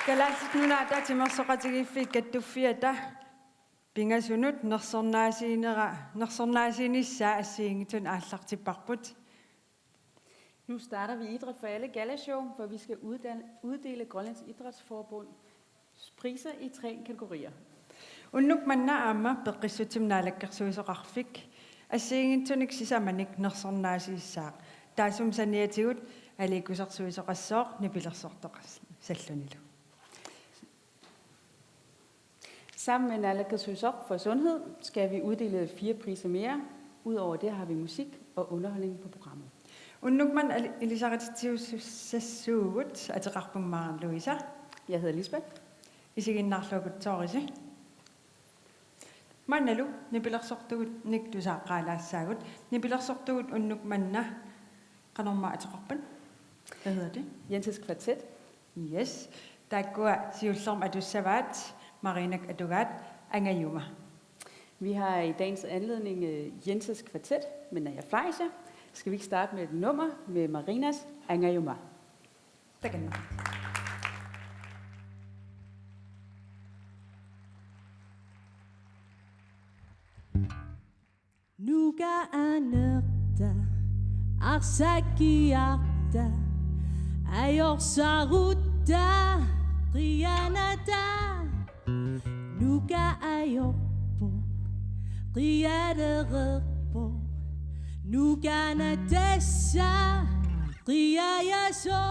Kalaallit nunaata timmersoqatigiiffiikkattuффиата pingasunut nersornaasiinissaa assiingitun ааллартиппарпут. Nu starter vi Idræt for alle galashow, hvor vi skal uddele Grønlands Idrætsforbunds priser i 3 kategorier. Unnuk manna aama peqqissutim naalakkersuisoqarfik assiingittunik sisamanik nersornaasiissaa taasum saniatigut alikusarsuisoqassooq nipilersortoqas sallunilu. Sammen med Naalakkersuisoq for sundhed skal vi uddele 4 priser mere. Udover det har vi musik og underholdning på programmet. Unnukman Elisabeth ateqarpungmaran Louisa. Jeg hedder Lisbeth. Isiginnarlukut Torisi. Mannalu nipilersortugut niktusaaqaalassaagut nipilersortugut unnukmanna qanorma ateqarpan. Hvad hedder det? Jenses Kvartet. Yes. Takkua siullerm atussavaat Marinak atugaat angajuma. Vi har i dagens anledning Jenses Kvartet med Naja Fleischer. Skal vi ikke starte med et nummer med Marinas Angajuma? Takanna. Nuga anerta arsakiarta ayorsarutta qiyanata nuga ayoppo qiyadererpo nugana tessa qiyayaso.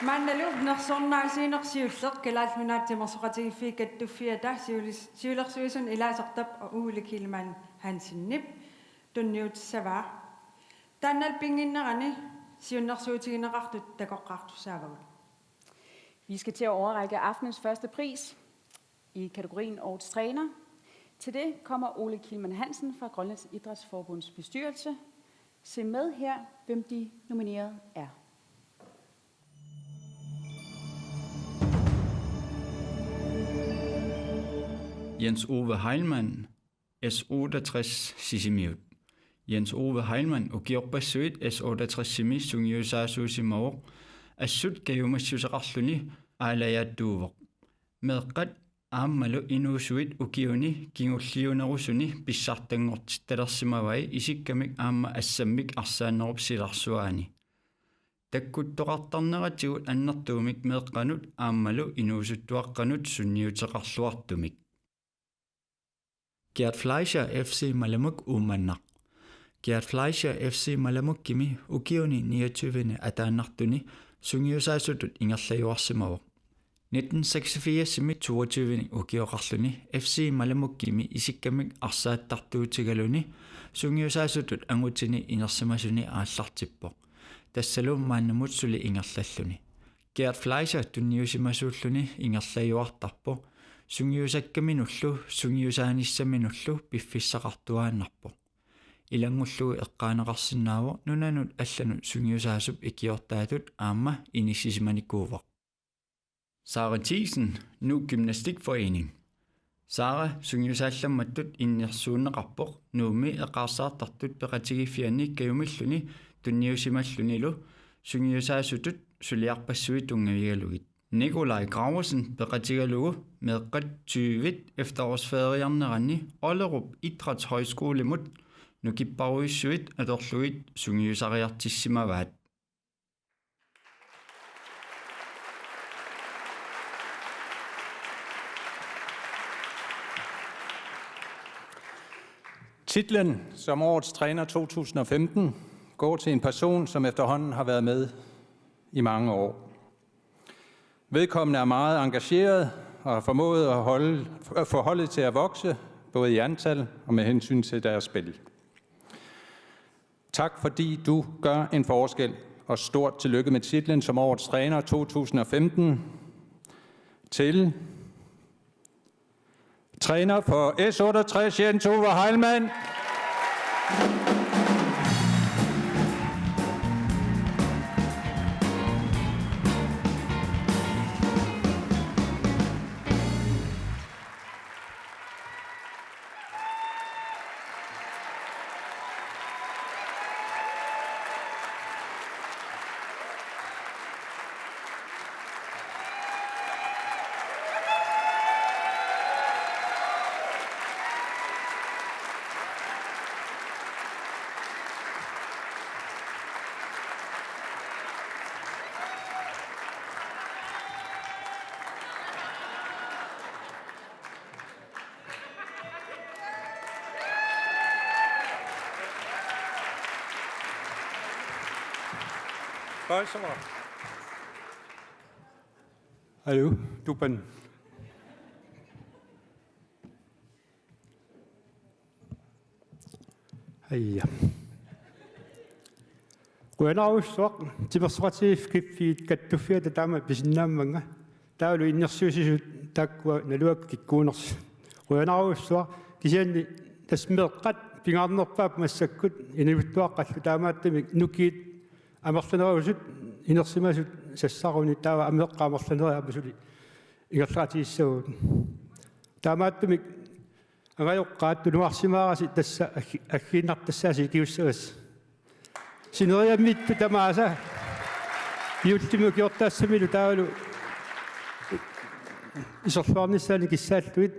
Mannalu nersornaasiinersiulleq kalaallunaattimersoqatigiiffiikattuффиата siulersuisun ilaasertap uulikilman hansinnip tunniutsavaa taannal pinginnerani siunnersuutigineqartut takoqqartussaavagut. Vi skal til at overrække aftenens første pris i kategorien Årets Træner. Til det kommer Ole Kilman Hansen fra Grønlands Idrætsforbunds bestyrelse. Se med her, hvem de nominerede er. Jens Ove Heilmann, S68 Sisimiut. Jens Ove Heilmann ukiorpassuit S68 Simi sungiusaasuusimawor assut kayumassusaqarluni aalayaattuuvoq. Meeqqat aammalu inuusuit ukiuni kingulliunerusuni pissartangortit talersimavai isikkamik aamma assammik arsaannerup silarsuaani. Takkuttoqartarneratigut annertuumik meeqqanut aammalu inuusuttuaqqanut sunniuteqarluartumik. Gert Fleischer FC Malamuk umannaq. Gert Fleischer FC Malamuk kimi ukiuni 29. ataannartuni sungiusaasutut ingerlajuarsimavaq. 1986 simi 22. ukioqarluni FC Malamuk kimi isikkamik arsaattartuutigaluni sungiusaasutut angutini inersimasuni aallartippoq. Tassalu maannamutsuli ingerlalluni. Gert Fleischer tunniusimasuulluni ingerlajuartarpoq. Sungiusakkaminullu sungiusaanissaminullu piffissaqartuaannarpoq. Ilangullugu eqqaaneqarsinnaavo nunanut allanut sungiusaasup ikiortaatut aamma inissisimanikkuvaq. Sara Thiesen, Nu Gymnastikforening. Sara sungiusaallammattut innersuunneqarpoq nuumi eqqaarsaartartut peqatigifianni kayumilluni tunniusimallunilu sungiusaasutut suliarpassuit tungavigalugit. Nikolaj Graversen peqatigalugu meeqqat 20 efterårsferiarnerani Ollerup Idrætshøjskolemut nukipparuissuit atorlugit sungiusariartissimavaat. Titlen som Årets Træner 2015 går til en person, som efterhånden har været med i mange år. Vedkommende er meget engageret og har formået at få holdet til at vokse, både i antal og med hensyn til deres spil. Tak fordi du gør en forskel, og stort tillykke med titlen som Årets Træner 2015 til træner for S68 Jens Ove Heilmann. Hallo, Dupan. Hej. Ruanarussuaq timersuqatif kiffiit kattuffiata taama pisinnaamanga taalu innersuusisut taakkua naluak kikkuuners ruanarussuaq kisianni tasmeeqqat pingaarnerpaap massakkut inivuttuaqqallu taamaattami nukiit amerlanerusut inersimasut sassaruni taava ameeqqaamerlaneriapasuli ingerlaatiissagut taamaattami agayoqqaattu nuarsimaarasi tassa aggiinnartassaasi kiussagas sineriammittu tamaasa iultimu kiortaassamilu taalu isorluarnissaani kissaalluit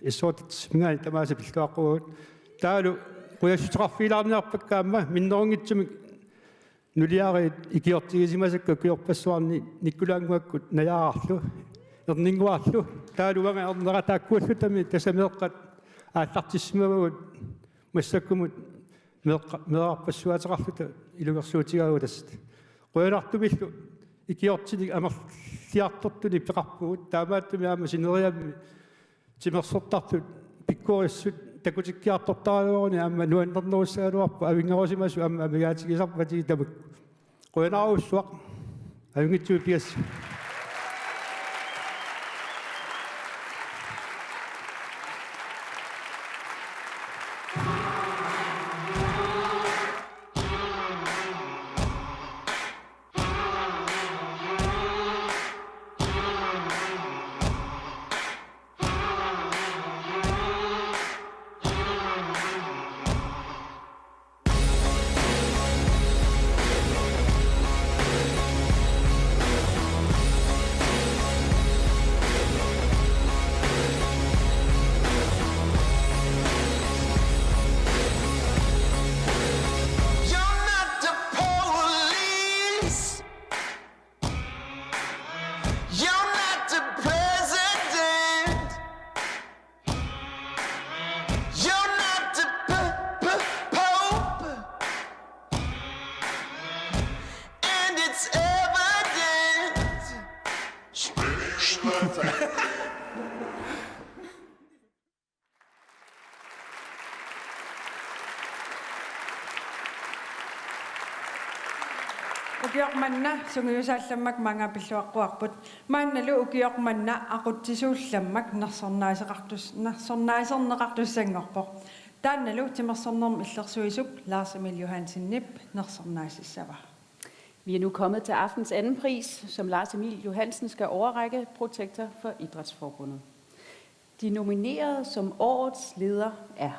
issootatsmingaani tamaasa piltuaqqugut taalu quyassutaqarfiilaarniarpakkaamma minnerungitsumi nuliarit ikiortigisimasakka kiorpassuarni nikkulaanguakkut najaararlu erninguarlu taaluanga ernerataakkuallutami tasameeqqat aallartissimagut massakkumut meeqarpassuateqarluta ilugersuutigaagutasst quyanartumillu ikiortinik amerliartortuni peqarpugut taamaattumi aama sineriammi timersortartut pikkuorissut такутиккиартортаалуорни аама нуаннернеруссаалуарпа авингерусимасу аама амигаатигисарпати тамак қуянааруссуақ авингитсуу пиас Ukiormanna sungiusaallammak manga pilluaqquarput maannalu ukiormanna aqutsisuullammak nersornaiserneqartussangorpoq taannalu timersornerm illersuisuk Lars Emil Johansen Nip nersornaisissava. Vi er nu kommet til aftens anden pris, som Lars Emil Johansen skal overrække, protektor for Idrætsforbundet. De nominerede som årets leder er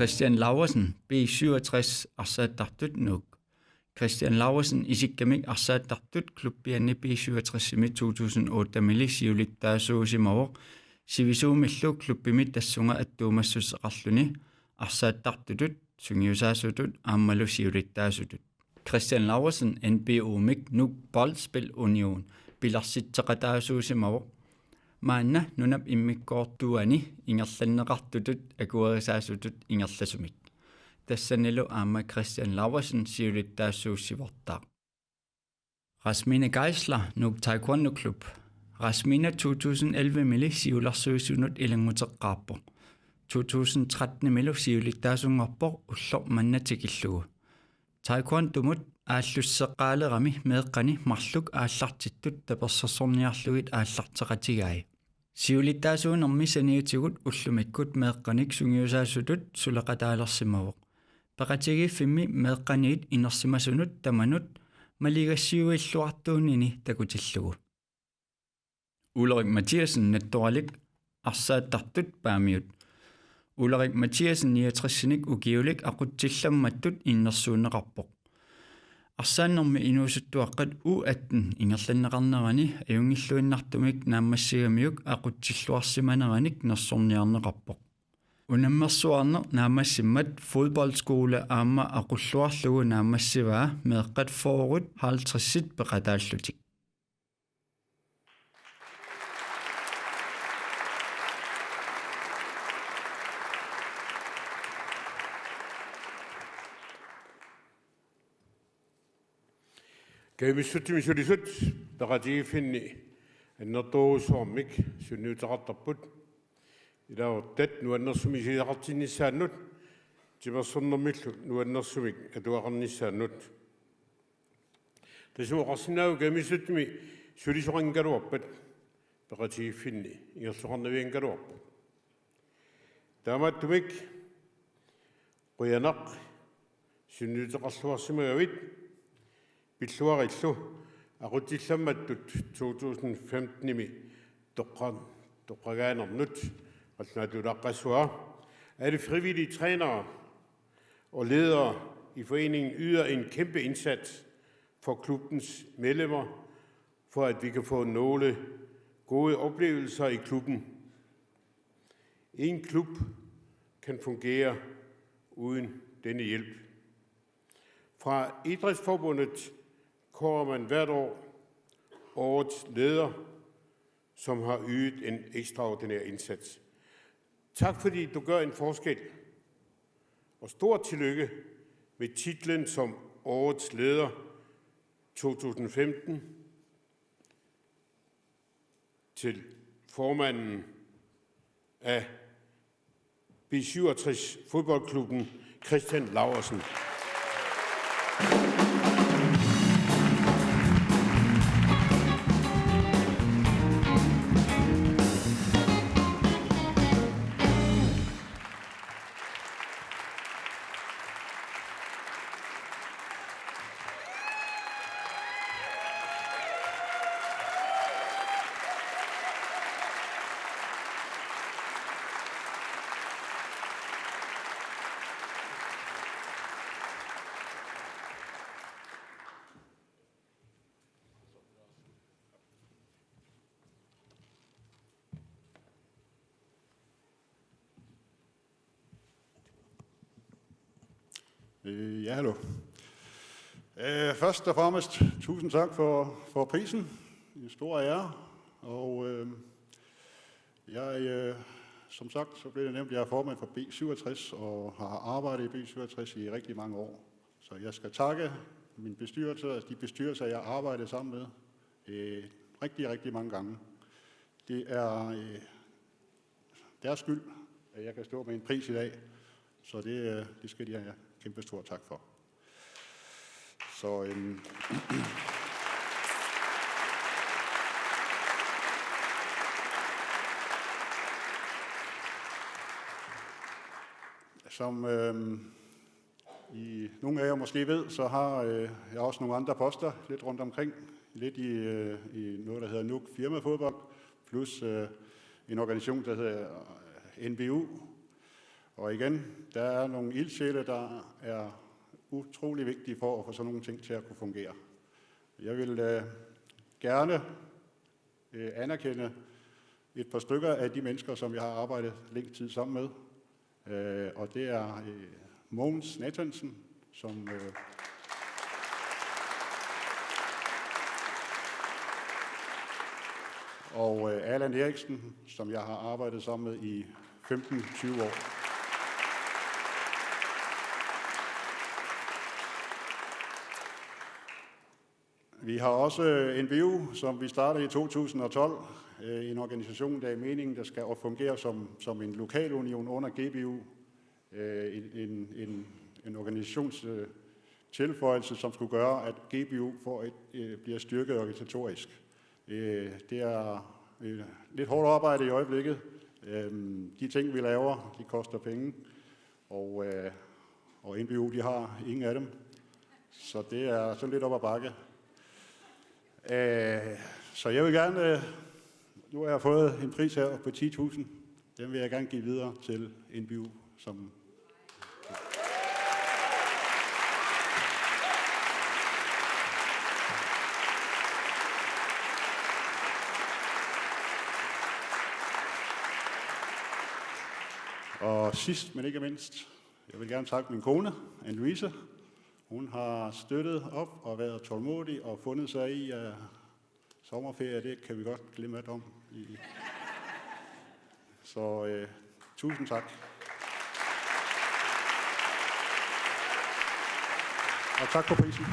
Christian Laursen, B67, Arsaattartut Nuuk. Christian Laursen isikkamik Arsaattartut klubbianni B67 2008 milisiulittaasuusimavor sivisuumillu klubbimit tassunga attuumassuseqarluni Arsaattartutut sungiusaasutut aammalu siulittaasutut. Christian Laursen NBO-mik Nuuk Boldspil Union pilarsitseqataasuusimavor maanna nunap immikkoortuani ingerlanneqartutut akuerisaasutut ingerlasumik tassanilu aama Christian Laursen siulittaassuussivortaa. Rasmine Geisler Nuuk Taekwondo Klub. Rasmina 2011 mili siularsuusunut ilanguteqqaarpo 2013 milu siulittaasungorpo ullor mannatikillugu Taekwondomut aallusseqqaalerami meeqqani marluk aallartittut tapersersorniarlugit aallarteqatigai siulittaasuunermi saniutigut ullumikkut meeqqanik sungiusaasutut suleqataalersimavoq paqatigifimmi meeqqaniit inersimasunut tamanut maligassiuilluartuunini takutillugu Ulrik Mathiasen nattoralik Arsaattartut paamiut Ulrik Mathiasen 69-sinik ukiulik aqutsillammattut innersuuneqarpoq Arsaannermi inuusuttuaqqat U18 ingerlanneqarnerani ajungilluinnartumik naammassigamiuk aqutsilluarsimaneranik nersorniarneqarpoq unammersuarner naammassimmat fodboldskole aamma aqulluarlugu naammassivaa meeqqat forut 50 peqataallutik Kaimissuttimiisulisut peqatigifinni annertuusuarmik sunniutaqartarput ilaortat nuannersumisiaqartinnissaannut timersornermillu nuannersumik atuaqarnissaannut tasuoqarsinaagu kaimissuttimi sulisuqangaluarpat peqatigifinni ingersuqarnaviangaluarpu taamattumik quyanaq sunniutaqarluarsimagavit Pilluarillu aqutillammattut 2015-imi toqqagaanernet qalnaatulaqqassua alle frivillige trænere og ledere i foreningen yder en kæmpe indsats for klubbens medlemmer, for at vi kan få nogle gode oplevelser i klubben. Ingen klub kan fungere uden denne hjælp. Fra Idrætsforbundet kårer man hvert år årets leder, som har ydet en ekstraordinær indsats. Tak fordi du gør en forskel, og stort tillykke med titlen som årets leder 2015. til formanden af B67 fodboldklubben, Christian Laursen. Ja, hallo. Først og fremmest, tusind tak for prisen. En stor ære. Og som sagt, så blev det nævnt, at jeg er formand for B67 og har arbejdet i B67 i rigtig mange år. Så jeg skal takke min bestyrelse, altså de bestyrelser, jeg har arbejdet sammen med rigtig, rigtig mange gange. Det er deres skyld, at jeg kan stå med en pris i dag. Så det skal de have kæmpe stor tak for. Så som I nogle af jer måske ved, så har jeg også nogle andre poster lidt rundt omkring. Lidt i noget, der hedder NUK Firmafodbold, plus en organisation, der hedder NBU. Og igen, der er nogle ildsjæle, der er utrolig vigtige for at få sådan nogle ting til at kunne fungere. Jeg vil gerne anerkende et par stykker af de mennesker, som jeg har arbejdet længe tid sammen med. Og det er Mogens Nathansen, som og Allan Eriksen, som jeg har arbejdet sammen med i 15-20 år. Vi har også NBU, som vi startede i 2012, en organisation, der er meningen, der skal fungere som en lokalunion under GBU, en organisationstilføjelse, som skulle gøre, at GBU bliver styrket organisatorisk. Det er lidt hårdt arbejde i øjeblikket. De ting, vi laver, de koster penge, og NBU, de har ingen af dem. Så det er sådan lidt op ad bakke. Så jeg vil gerne, nu har jeg fået en pris her på 10.000, den vil jeg gerne give videre til NBU, som og sidst, men ikke mindst, jeg vil gerne takke min kone, Anne-Louise. Hun har støttet op og været tålmodig og fundet sig i, at sommerferie, det kan vi godt glemme lidt om. Så tusind tak. Og tak for prisen.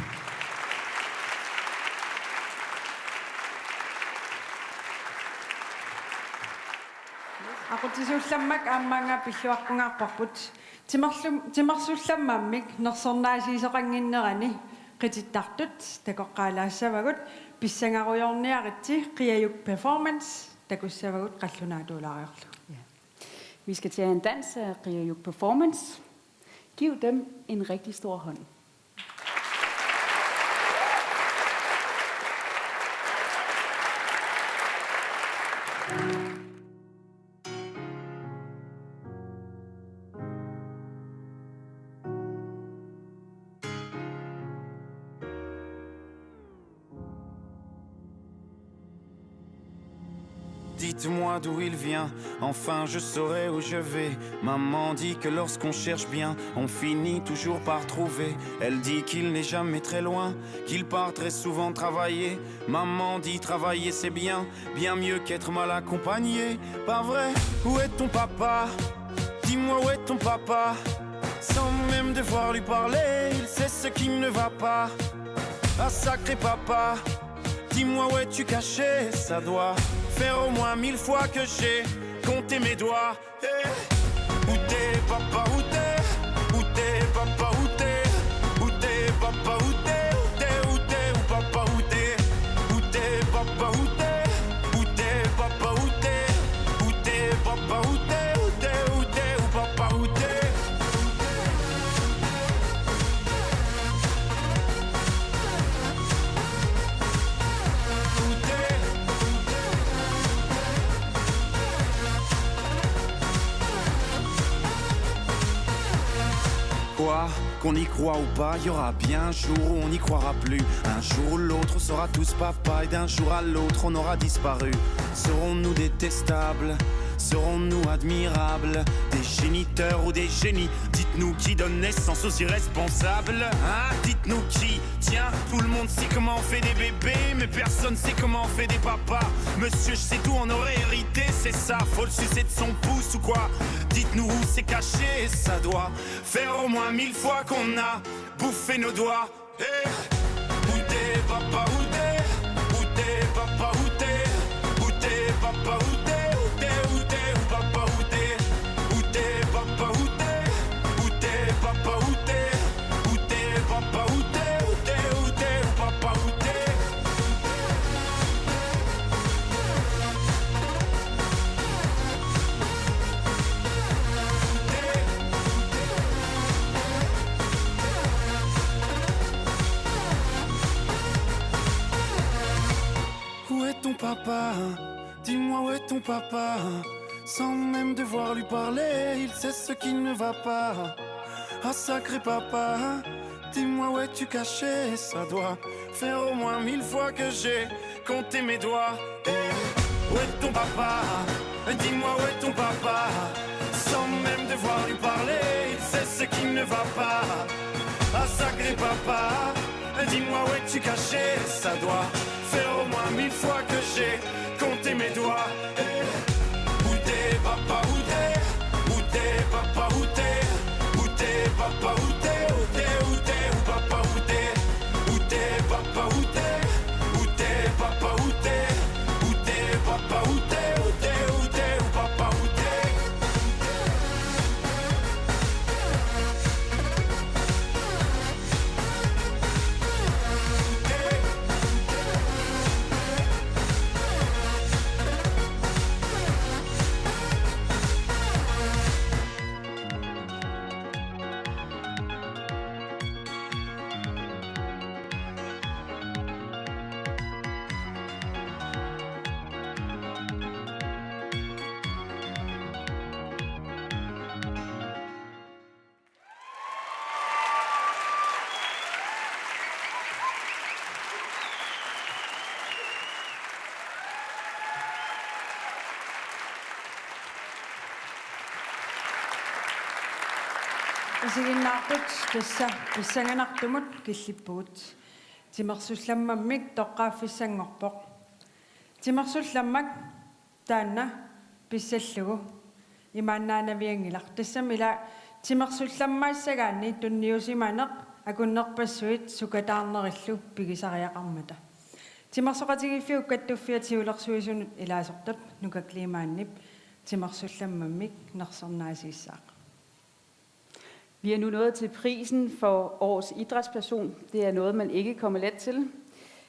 Aqutissullammak aammaanga pilluaqqungaarparput timarsullammammik nersornaasiiseqanginnerani qitittartut takoqqaalaassavagut pissangarujorniaritsi qiayuk performance takussavagut qallunaatuulariorlu. Vi skal til en dans af Qiayuk Performance. Giv dem en rigtig stor hånd. Dites-moi d'où il vient, enfin je saurai où je vais. Maman dit que lorsqu'on cherche bien, on finit toujours par trouver. Elle dit qu'il n'est jamais très loin, qu'il part très souvent travailler. Maman dit travailler c'est bien, bien mieux qu'être mal accompagné. Pas vrai? Où est ton papa? Dis-moi où est ton papa? Sans même devoir lui parler, il sait ce qui ne va pas. Ah sacré papa, dis-moi où es-tu caché? Ça doit faire au moins 1000 fois que j'ai compté mes doigts. Hey. Où t'es, papa, où t'es? Où t'es, papa, où t'es? Où t'es, papa, où t'es? Où t'es, où t'es, où papa, où t'es? Où t'es, papa, où t'es? Où t'es, papa, où t'es? Où t'es, papa, où t'es? Où t'es, où t'es, où papa, où t'es? Quoi, qu'on y croit ou pas, y aura bien un jour où on n'y croira plus. Un jour ou l'autre, on sera tous papa, et d'un jour à l'autre, on aura disparu. Serons-nous détestables? Serons-nous admirables? Des géniteurs ou des génies? Dites-nous qui donne naissance aux irresponsables, hein? Dites-nous qui? Tiens, tout le monde sait comment on fait des bébés, mais personne sait comment on fait des papas. Monsieur, je sais tout, on aurait hérité, c'est ça. Faut le sucer de son pouce ou quoi? Dites-nous où c'est caché, ça doit faire au moins 1000 fois qu'on a bouffé nos doigts. Hey. Où t'es, papa, où t'es? Où t'es, papa, où t'es? Où t'es, papa, où t'es? Où t'es, où t'es, où papa, où t'es? Où t'es, papa, où t'es? Où t'es, papa, où t'es? Où t'es, papa, où t'es? Où t'es, où t'es, où papa, où t'es? Où est ton papa? Dis-moi où est ton papa? Sans même devoir lui parler, il sait ce qui ne va pas. Ah sacré papa, dis-moi où es-tu caché? Ça doit faire au moins 1000 fois que j'ai compté mes doigts. Hey. Où est ton papa? Dis-moi où est ton papa? Sans même devoir lui parler, il sait ce qui ne va pas. Ah sacré papa, dis-moi où es-tu caché? Ça doit faire au moins 1000 fois que j'ai compté mes doigts. Hey. Où t'es, papa, où t'es? Où t'es, papa, où t'es? Où t'es, papa, où t'es? Où t'es, où t'es, où papa, où t'es? Où t'es, papa, où t'es? Où t'es, papa, où t'es? Où t'es, papa, où t'es? Où t'es, où t'es, où papa, où t'es? Isiginnaartut tassa pissanganartumut killippugut timersullammamik toqqaaffissangorpoq timersullammak taanna pissallugu imaannaanaviangilaq tassamila timersullammaissagaanni tunniusimaneq akunnerpassuit sukataarnerillu pigisariaqarmata timersoqatigiffiuk kattuffiatiulersuisunut ilaasortat nukaklimaannip timersullammamik nersernaasiissaaq. Vi er nu nået til prisen for årets idrætsperson. Det er noget, man ikke kommer let til.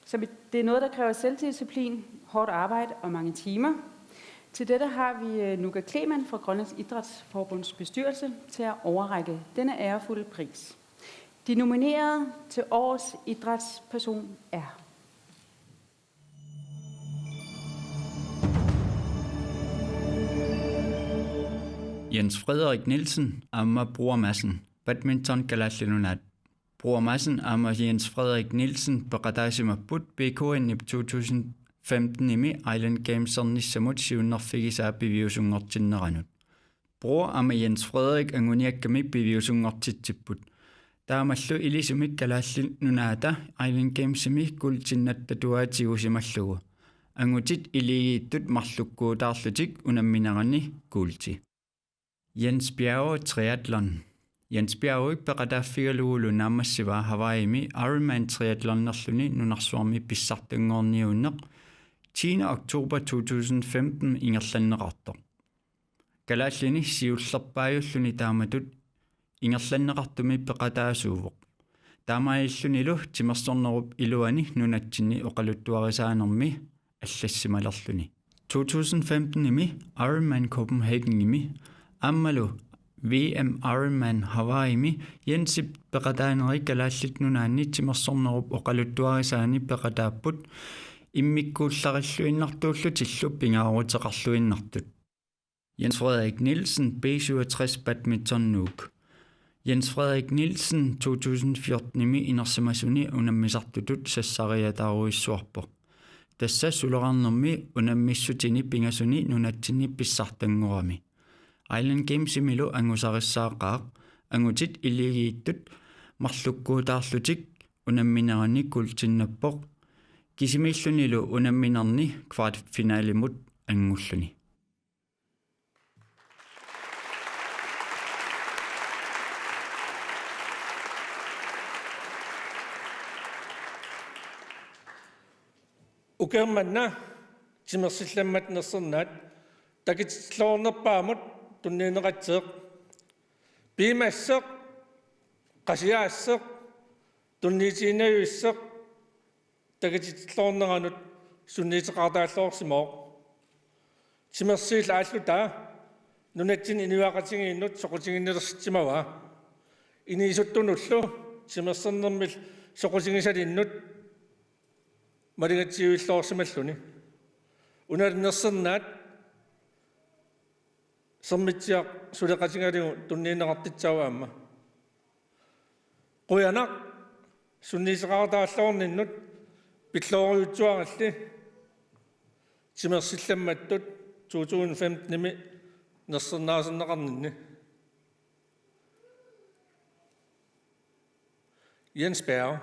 Så det er noget, der kræver selvdisciplin, hårdt arbejde og mange timer. Til dette har vi Nuka Kleman fra Grønlands Idrætsforbunds bestyrelse til at overrække denne ærefulde pris. De nominerede til årets idrætsperson er Jens Frederik Nielsen, Amma Bror Madsen, badminton kalallinunat. Bror Madsen, Amma Jens Frederik Nielsen, Beqadaasimapput, BKN 2015 imi Island Games ernissamut siunnerfigisaa piviusungortinneranut. Bror Amma Jens Frederik anguniakkami piviusungortitsipput. Taamallu ilisumik kalallinunaata Island Games imi kultinnattatuaatigusimallugu. Angutit iligiittut marlukkuutaarlutik unamminerani kuulti. Jens Bjerge triathlon. Jens Bjerge peqataaffigaluulu naamassiva Hawaii-mi Ironman triathlonnerluni nunarsuarmi pissartungorniunneq 10. oktober 2015 ingerlanneqartor. Kalaallini siullerpaajulluni taamatut ingerlanneqartumi peqataasuuvoq. Taamaayillunilu timersornerup iluani nunatsinni oqaluttuarisaanermi аллассималерлүни 2015 ими Ironman Copenhagen ими аммалу VM Ironman Hawaii ими Jensip peqataaneri kalaалlit nunaanni timersornerup oqaluttuarisaani peqataapпут иммиккууллариллуиннартууллу тиллу пингаарутеқарлуиннартут Jens Frederik Nielsen B67 badminton nuuk Jens Frederik Nielsen 2014 imi inersimasuni unammisartutut sassariataaruissuarpo Tassa sulerarnermi unammissutini pingasuni nunatsinni pissartangurami Island Games imilu angusarissaaqqaaq angutit iligiittut marlukkuutaarlutik unamminerani kultinnappoq kisimillunilu unamminerni kvartfinaalimut angulluni Ukermanna timersillammat nersernaat takitloornerpaamut tunniineqatseeq piimasseq qasiaasseq tunniitiinayuisseq takitloorneranut sunniiteqartaalloorsimooq timersiil aallutaa nunatsin inuaqatigiinnut soqutiginnilersitimava iniisuttunullu timersernermil soqutigisalinnut Marigatsiuilloorsimalluni unarnersernaat sermitsiaq suleqatingaligu tunniineqartitsaavaamma quyanaq sunniiseqartaalloorninnut pillooruutsuaralli timersillammattut 2015 nimi nersernaasernaqarninni Jens Berg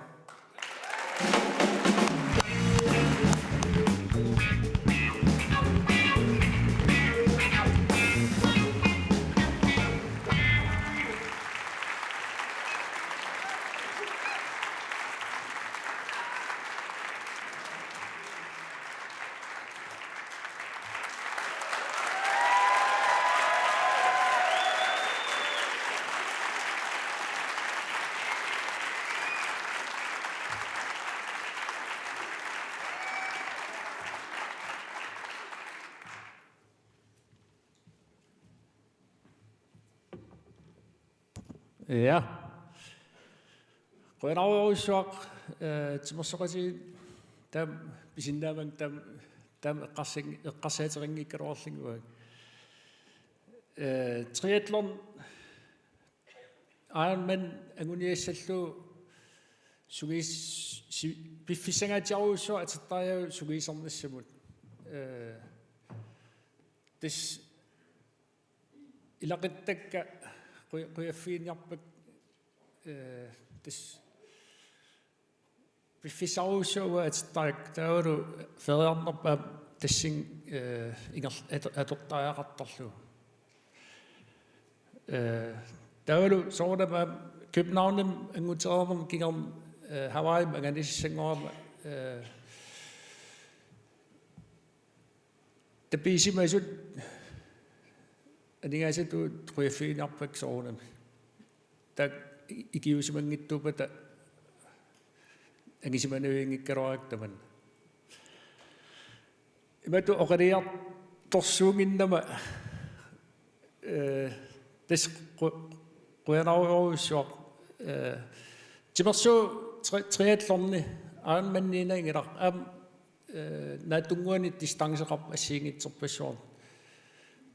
Ja. Qoinaaruissuaq timersoqati tam pisinnaamang tam eqqarsaaterinngiikkaluarlinguag triathlon Ironman anguniassallu sugis piffissangaatiaruissuaq atertariu sugiisernissamut tis ilaqittakka qiaffiiniarpak tis piffissaruissuuga atertarik taulu feriarnerpaam tassing atortariaqartarlu taulu soornapaam Københavnem angutereernerm kingerm Hawaii anganissangoorma tapiisimasut aningaasatu qiaffiiniarpak soornami tak ikiusimangittuupata angisimanuingikkaluariaktaman imatu oqaliartorsuunginnama tas qianaruuruissuaq timersuu triathlonni Ironman-niinangilaq am naatunguani distanceqarp assiingitserpassuarn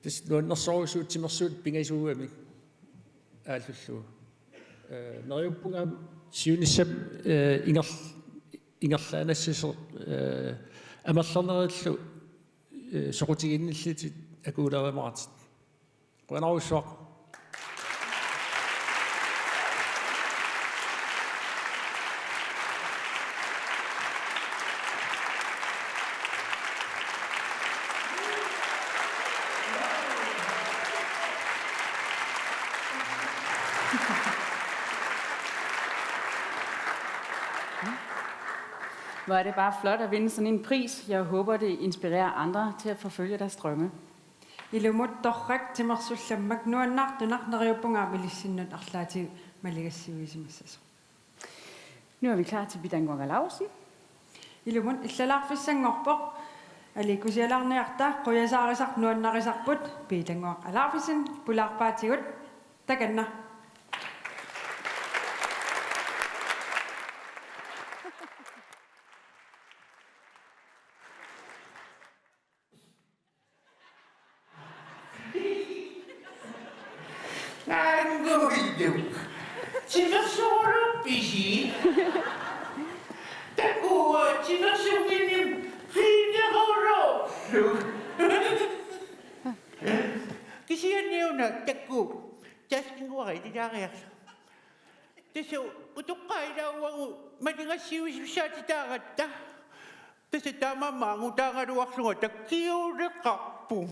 tis nuannersorusuut timersuut pingasuugami aallullu neriuppungaam siunissam ingerlaanassisser amallernerillu soqutiginnillitit akuularimartit qianaruissuaq Hvor er det bare flot at vinde sådan en pris. Jeg håber, det inspirerer andre til at forfølge deres drømme. Ilumut torrak timersullammak nuannartunaq neriuppungaamilissinut arlaati maligassiuisimassas. Nu er vi klar til Bidanguanga Lausen. Ilumut illalarfissangorpoq alikusialarniarta quyasarisaq nuannarisarput Bidanguaq alarfissin pulaarpaatigut takanna. Angoidu. Timersoru bisi. Taku timersuginim finero. Kisianiuna taku. Taskinguari didareas. Teso utukkaida wangu madingasiusisaatitaratta. Tese tamamangu tangaruaksunga takiude kappu.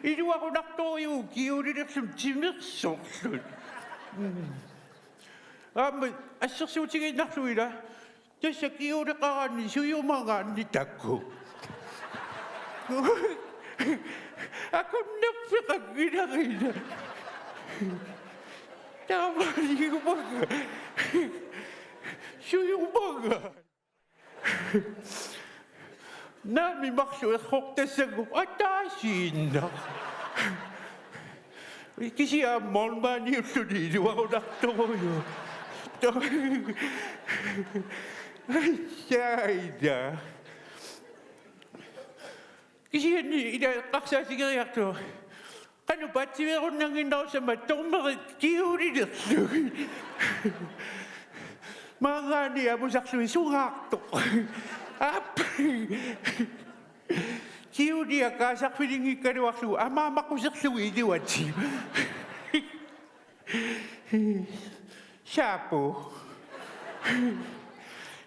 Idu ako naktoyo, kiuri na som timersorsun. Assersuutigay naksuida, tesa kiuri karani suyumangan ni tako. Ako napakagina. Tama suyumangan. Suyumangan. Nami maksu khokte sagup atasin na. Kasi amon mani usuni ako naktoyo. Sayda. Kasi ina kaksa sigariyak to. Kano ba meron nang inaw sa matong mga kiuri na mga niya mo saksuwi sungak to. Kiu dia kasak pilingi kado waktu ama makusak suwi di wajib. Siapa?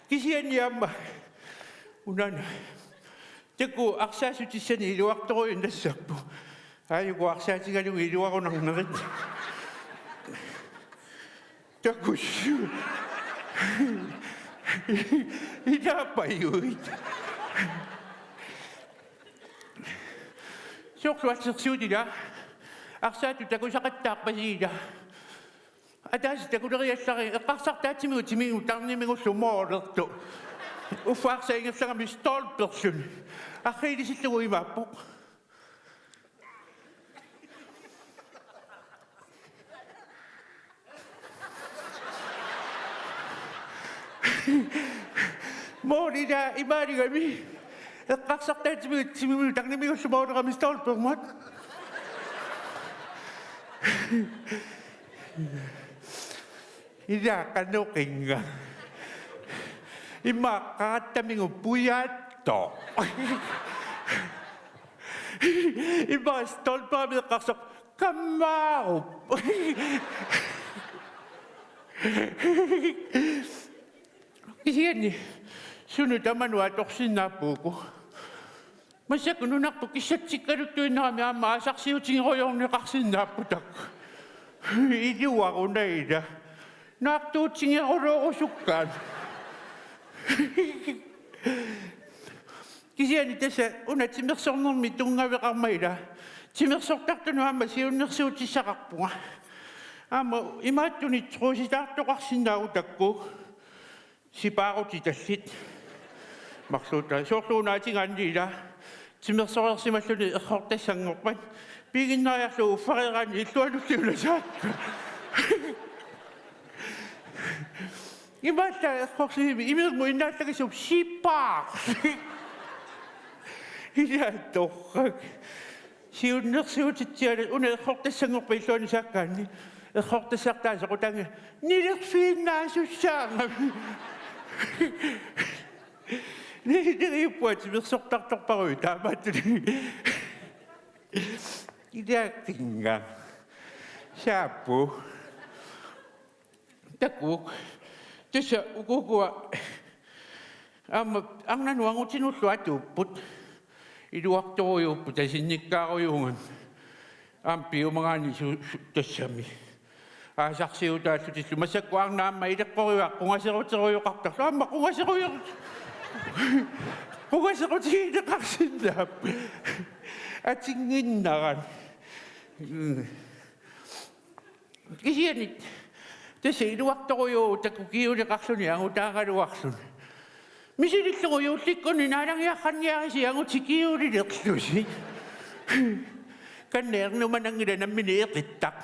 Kisian dia mah. Unan. Teku aksa suci seni di waktu yang desapu. Ayo ku aksa jika di waktu nang neret. Teku. Ida apa yun? Sok suat seksudi dah. Aksa tu takut sakit tak pasti dah. Ada sih takut dari asal. Aksak tak cimi utang ni mengus semua tu. Ufak saya ingat sangat mistol person. Akhir di situ woi mapuk. Mau tidak ibadah kami, kaksak tadi cimi utang ni minggu semua orang kami stol permat. Tidak akan nokingga. Ima kata minggu puyat to. Ima stol permat kaksak kamau. Kisian ni. Sunod naman watok sinapo ko. Masya kuno naktukisat si karutoy na kami amasak siyo ko yung nakasinapo tak. Idiwa ko na ida. Naktutsing ako ro usukan. Kasi yan ito sa una, simersok nung mitong nga kamay na. Simersok takto na ama siyo naksiyo si sakak po nga. Ama, imato ni tro si takto kaksinautak ko. Si pako titasit. Maksudnya, so nating andila. Simersok si masunod akokte sangokman. Pigin na ya so fakiran ito ano siyo na sa. Iba sa akokte, imig mo inatag siya sipak. Inatok. Siyo naksiyo titiyan. Una akokte sangokman ito na sa kan. Akokte sakta sa kutang. Nilakfin na siya. Hindi po at simersok-tak-tak pa ko. Tama ito. Hindi tinggang. Siya po. Takuk. Tesa, ukukuha. Ang nanuang ko sinusuat upot. Iduwak to ko upot. Ay sinik ka ko yung ampi yung mga nisasami. Aasarsiutaallutилlu masakkuarnaamma ileqqoriuaqqungaseruteruyoqartar aamma qungaserutigineqarsinnaap atinginnaran kisianit tässä iluartorujuu takkukiuleqarluni angutaaqaluarlun misilillurujuullikkuni naalangiarranniarisi angutikiulileqlusi kanneernumanangilanammini eqittaq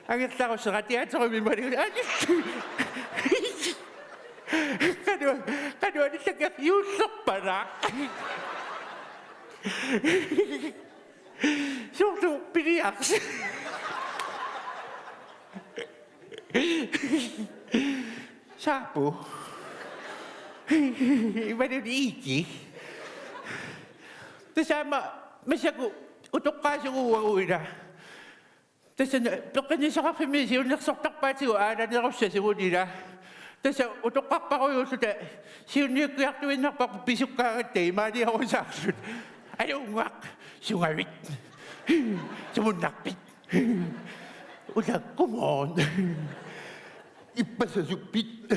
Angertarusseratiatorumimani Kadua nitagak yusupara Surtu piliaks Sapu Ibadu diiki Tasama Masyaku utukkaasuguuaguina tässä peqinnisaqarfimi siunnersortarpaatigu aalanerussasigunila tässä utoqqarparujuusuta siunniukkiartuinnarpaqu pisukkaagat imaaniarusaarlut aluungaq sungavit sumunnarpit ulakkumoon ippasasuppit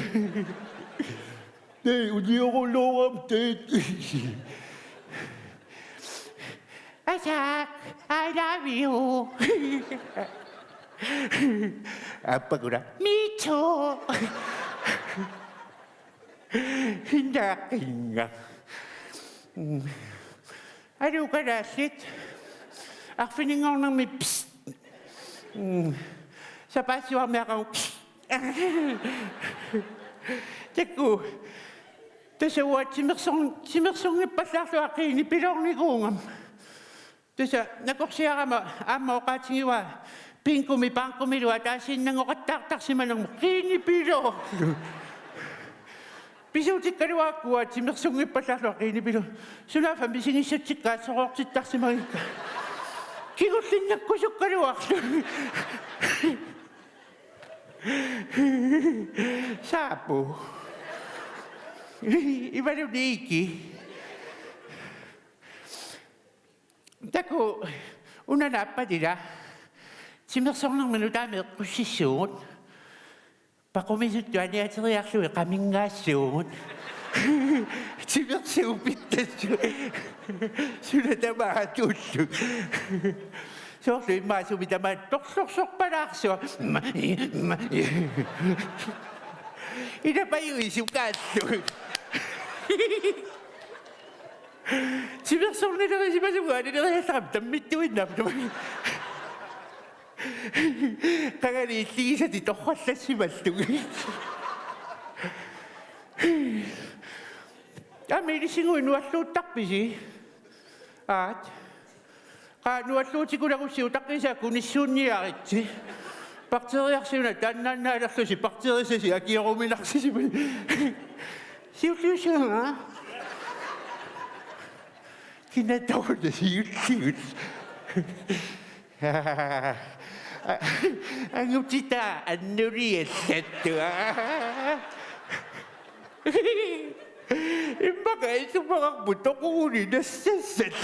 tei unioroloam teet Asak, I love you. Apa ko na? Me too. Hinakinga. Ano ka na, shit? Akfiningaw ng may psst. Sa pasyo ang mayroong psst. Teku. Tässä vuot simersong ippaslaarlu aqiini pilorniguungam. Tässä nakorsiarama amma oqaatingiwa pinkumi pankkumilua taasinnangoqattaartarsimanarmu qiini pilorlu. Pisuutikkaluakkua simersong ippaslaarlu aqiini pilo. Sunaafa misinissatsikkaasoroortittarsimagikka. Kigullinnakkusukkaluarlu. Saapu. Ivanu diiki. Taku una nappadila. Simersonang manutamet kusissuun. Pakumisuttuani ateriarlui qamingaassuun. Simersuupittassu. Sunatamaatullu. Sorlu immaasumitamaan torsorsorpalaarsua. Inapayuisukaallu. Simersornilerisimasugaanineriassaamtammittuinnaptuma. Qanganiilligisati torrallassimallugi. Amiilisinguinualluuttarpisi. Aat. Qaanualluutikulagussi utaqqisaaku nissuunniaritsi. Bakteriarsiuna tannannaalerlusi bakterisasi akieruminarsisima. Siulluusaa. Kinatawda siulliut. Angutita annuriassattua. Imbaka isumakakbutokuuni nassassat.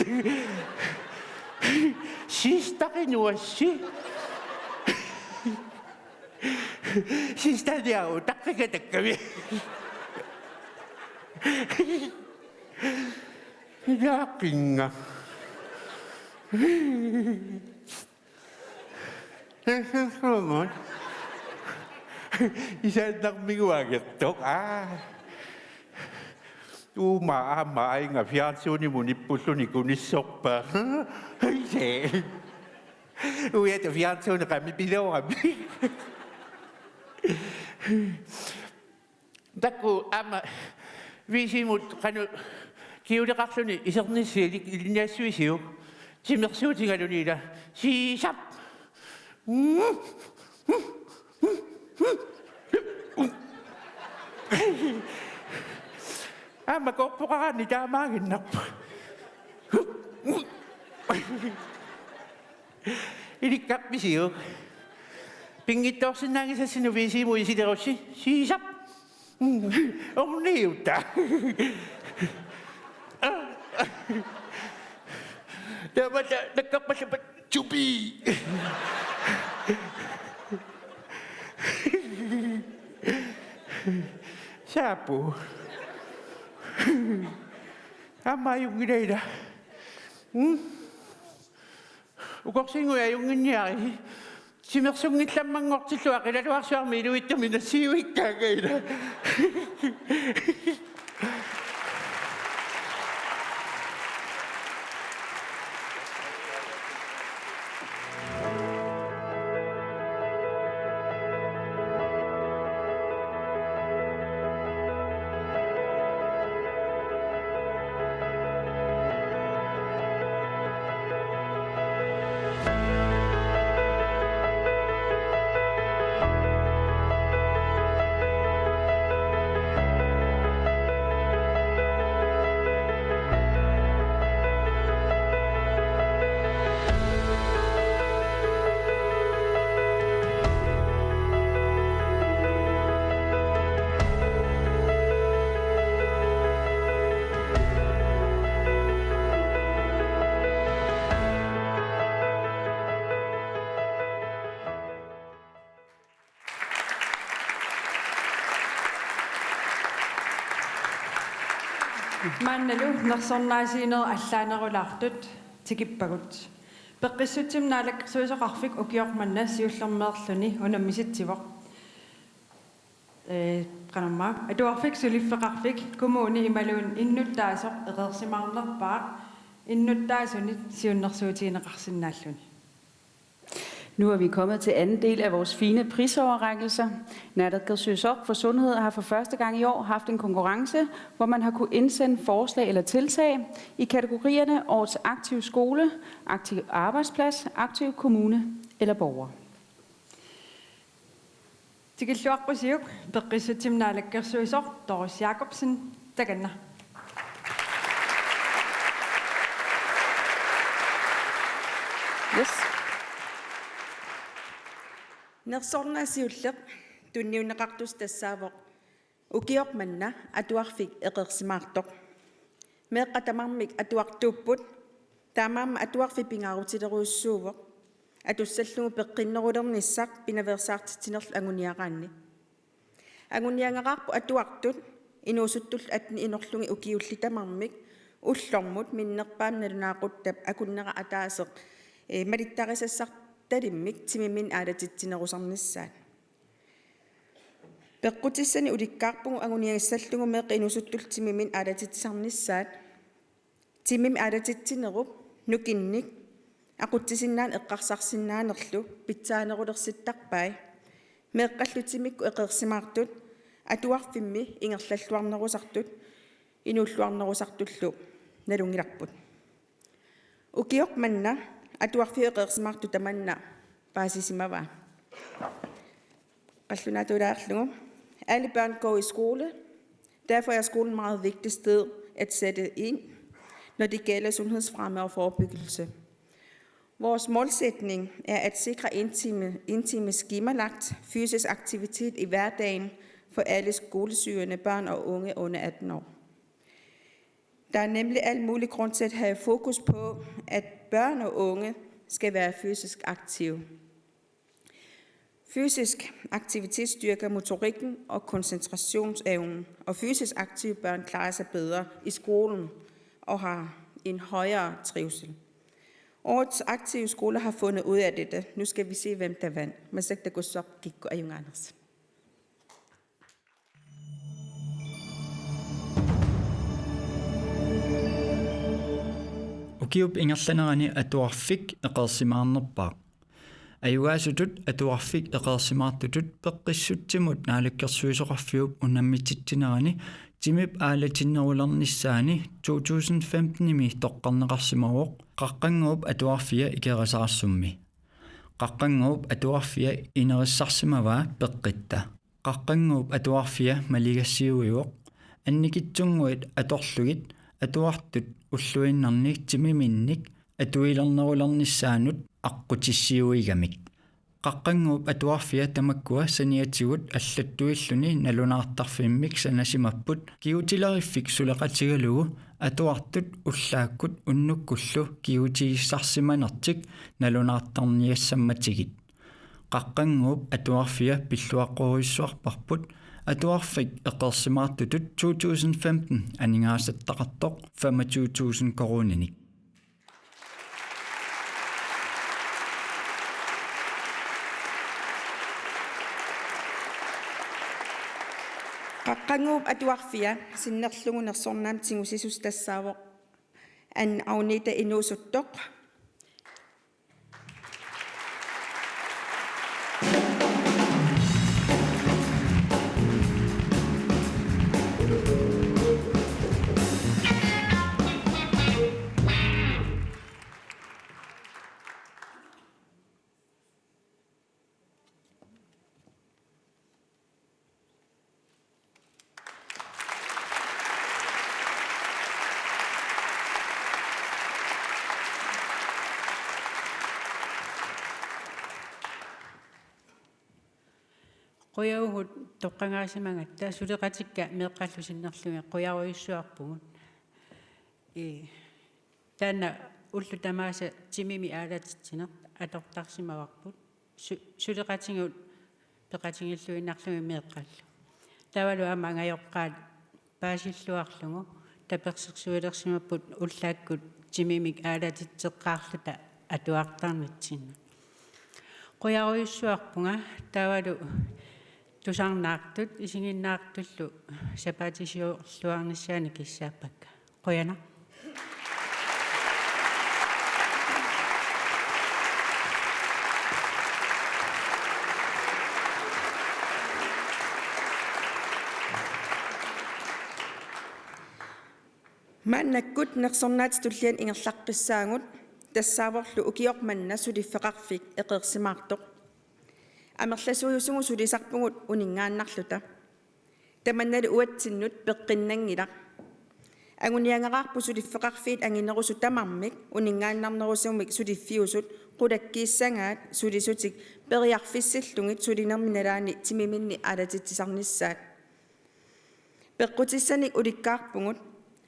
Sistaqinuassi. Sistadiao takkakattakkami. Yakinga. Naman. Isang nakmiguagettok. Umaamay nga fianso ni munipuso ni kunisok pa. Ay, uya to fianso na kami pilaw kami. Taku ama visi mut kanu kiuda kaksoni isakni seli linya suisio simersu tingalo nila si sap ama ko pokakan ni damangin nak ini kap bisio Pingitor sinangis sa sinuvisi mo isidero si sap. Niuta. Dapat nagkapasipat Jubi! Sapo. Ama yung ginay na. Ukoksingo ya yung nangyari. Simersungit lang mangok sa tuwa. Kinatuwa siya ang minuit na minasiwik kagay na. Mannalu nersornaasiineer allaanerulaartut tikippagut peqqissutsim naalakkersuisoqarfik ukiormanna siullermeerluni unammisittivoq qanamma atuarfik suliffeqarfik kumuuni imaluun innuttaasoq eqersimaarnerpaaq innuttaasunit siunnersuutiineqarsinnaalluni. Nu er vi kommet til anden del af vores fine prisoverrækkelser. Naalakkersuisoq for Sundhed har for første gang i år haft en konkurrence, hvor man har kunnet indsende forslag eller tiltag i kategorierne Årets aktiv skole, aktiv arbejdsplads, aktiv kommune eller borger. Tikilluaqqusiuk peqqissutsim naalakkersuisoq Doris Jacobsen takanna. Yes. Nersornaasiulleq tunniunneqartus tassaavoq ukiormanna atuarfik eqersimaartoq meeqqatamarmik atuartuupput taamaamma atuarfi pingaarutileruussuuvoq atussallugu peqqinnerulernissaq pinaversaartitinerlu anguniaqaanni anguniangaqarpu atuartut inuusuttul atni inorlungi ukiullitamarmik ullormut minnerpaam nalunaaquttab akunnera ataaseq malittarissassaq talimmik timimin aalatittinerusarnissaat peqqutissani ulikkaarpugu anguniagissallugu meeq inusuttul timimin aalatittisarnissaat timim aalatittinerup nukinnik aquttisinnaan eqqarsarsinnaanerlu pitsaanerulersittaqpai meeqqallutimikku eqersimaartut atuarfimmi ingerlalluarnerusartut inulluarnerusartullu nalungilarput ukiormanna atuarfi eqersimaartu tamanna paasisimava qallunaatulaarlugu alle børn går i skole. Derfor er skolen et meget vigtigt sted at sætte ind, når det gælder sundhedsfremme og forebyggelse. Vores målsætning er at sikre intime skemalagt fysisk aktivitet i hverdagen for alle skolesøgende børn og unge under 18 år. Der er nemlig al mulig grund til at have fokus på, at børn og unge skal være fysisk aktive. Fysisk aktivitet styrker motorikken og koncentrationsevnen, og fysisk aktive børn klarer sig bedre i skolen og har en højere trivsel. Årets aktive skole har fundet ud af dette. Nu skal vi se, hvem der vandt. Men så det går så gik og Jung Anders. Ukiup ingerlanerani atuarfik eqersimaarnerpaa ayugaasutut atuarfik eqersimaartutut peqqissuttimut naalakkersuisoqarfiup unammitittinerani timip aalatinnerulernissaani 2015 imi toqqarneqarsimaruoq qaqqanguup atuarfia ikerasaarsummi qaqqanguup atuarfia inerissarsimavaa peqqitta qaqqanguup atuarfia maligassiuiuoq annikitsunguit atorlugit atuartut ulluinnarnik timiminnik atuilernerulernissaanut аққутиссиуиgamik qaqqanguup atuarfia tamakkua saniatigut аллаттуиллуни налунаартарфиммик санасимаппут киутилериффик сулеқатигалугу атуартут уллааккут уннуккуллу киутигиссарсиманертик налунаартарниассамматигит qaqqanguup atuarfia пиллуаққоруиссуарпарпут атуарфик эқерсимаартутут 2015 анингаасаттақартоқ 25000 корониник qaqqanguup atuarfia sinnerlugunersornaam tingusisus tassaavoq an aunita inuusuttoq Qoyauhut toqqangaasimangatta suleqatikka meeqqallusinnerlugi qoyaruissuarpugut taanna ullu tamaasa timimi aalatitsinaq atortarsimavarput suleqatingut peqatingilluinarlugi meeqqallu tavalu amangajoqqaat paasilluarlugu tapersersuilersimapput ullaakkut timimik aalatitseqqaarluta atuartarnitsinna qoyaruissuarpunga tavalu tusarnaartut isinginnaartullu sapatisiorluarnissaani kissaapakka qoyana mannakkut nersornaatitullian ingerlaqqissaangut тассааворлу укиорманна сулиффеқарфик эқерсимаартоқ амерласуйусугу сулисарпугут унингааннарлута таманнали уатсиннут пеққиннангила агуниангеқарпу сулиффеқарфиит ангинерусу тамармик унингааннарнерусумик сулиффиусут қулаккииссангаат сулисутик периарфиссиллугит сулинерминалаани тимиминни алатитсисарниссаат пеққутиссаник уликкаарпугут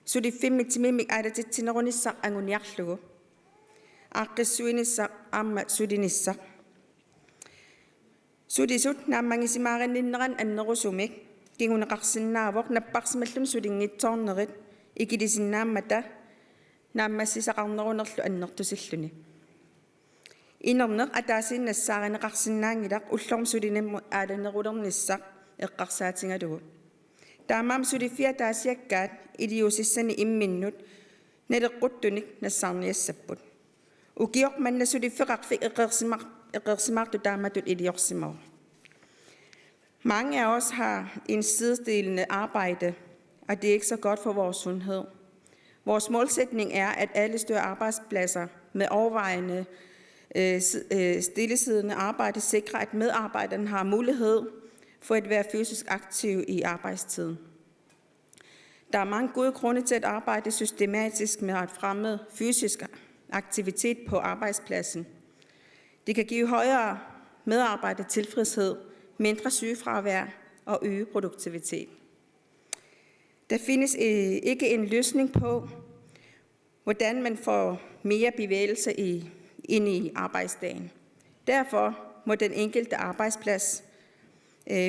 сулиффиммик тимимик алатитсинеруниссар агуниарлугу aqissuinissa amma sulinissa sulisut naammangisimaarinninneran annerusumik kinguneqarsinnaavoq napparsimallun sulinngitsoornerit ikilisinnaamata naammassisaqarnerunerlu annertusilluni inerneq ataasiinnassaarinneqarsinnaangilaq ullorm sulinammu aalanerulernissaq eqqarsaatingalugu taamaam sulifia taasiakkaat iliusissani imminnut naleqquttunik nassarniassapput ukiormanna sulifeqarfik eqersimaartu taamatut iliorsimau. Mange af os har en sidestilende arbejde, og det er ikke så godt for vores sundhed. Vores målsætning er, at alle større arbejdspladser med overvejende stillesiddende arbejde sikrer, at medarbejderne har mulighed for at være fysisk aktive i arbejdstiden. Der er mange gode grunde til at arbejde systematisk med at fremme fysisk aktivitet på arbejdspladsen. Det kan give højere medarbejdertilfredshed, mindre sygefravær og øge produktivitet. Der findes ikke en løsning på, hvordan man får mere bevægelse ind i arbejdsdagen. Derfor må den enkelte arbejdsplads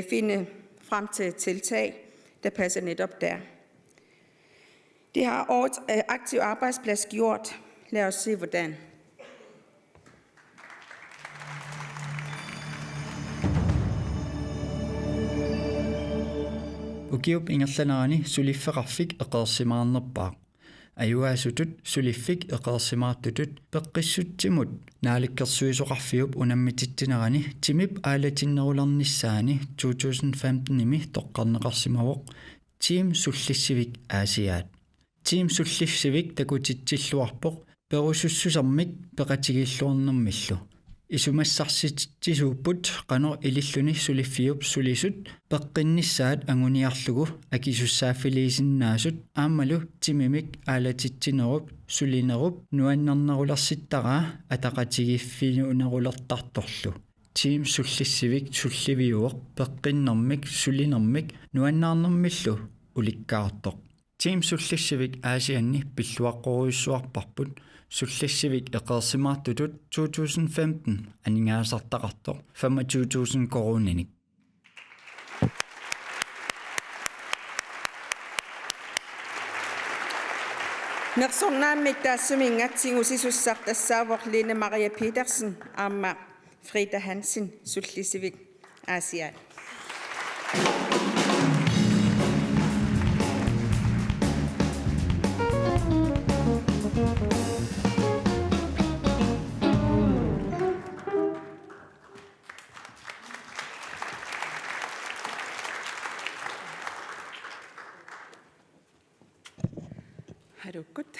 finde frem til tiltag, der passer netop der. Det har årets aktiv arbejdsplads gjort. Lad os se, hvordan. Ukiup ingerlanarani suliffeqarfik eqersimaarnerpaa ajuaasutut suliffik eqersimaartutut peqqissuttimut naalikkersuisoqarfiup unammitittinerani timip aalatinnerulernissaani 2015 imi toqqarneqarsimawoq team sullissivik aasiaat team sullissivik takutitsilluarpoq perusussusermik peqatigilluornermillu isumassarsittisuupput qanor ililluni suliffiup sulisut peqqinnissaat anguniarlugu akisussaaffiliisinnaasut aammalu timimik aalatittinerup sulinerup nuannernerulersittaraa ataqatigiffinuunerulertartorlu team sullissivik sulliviuoq peqqinnermik sulinermik nuannaarnermillu ulikkaartoq team sullissivik aasianni pilluaqqoriussuarparput sullissivik eqersimaartutut 2015 aningaasartaqartoq 25.000 koronanik. Nersornaamik taassumingatsiingusisussartassaavoq Lene Maria Petersen aamma Frida Hansen sullisivik Aasiat. Harukkut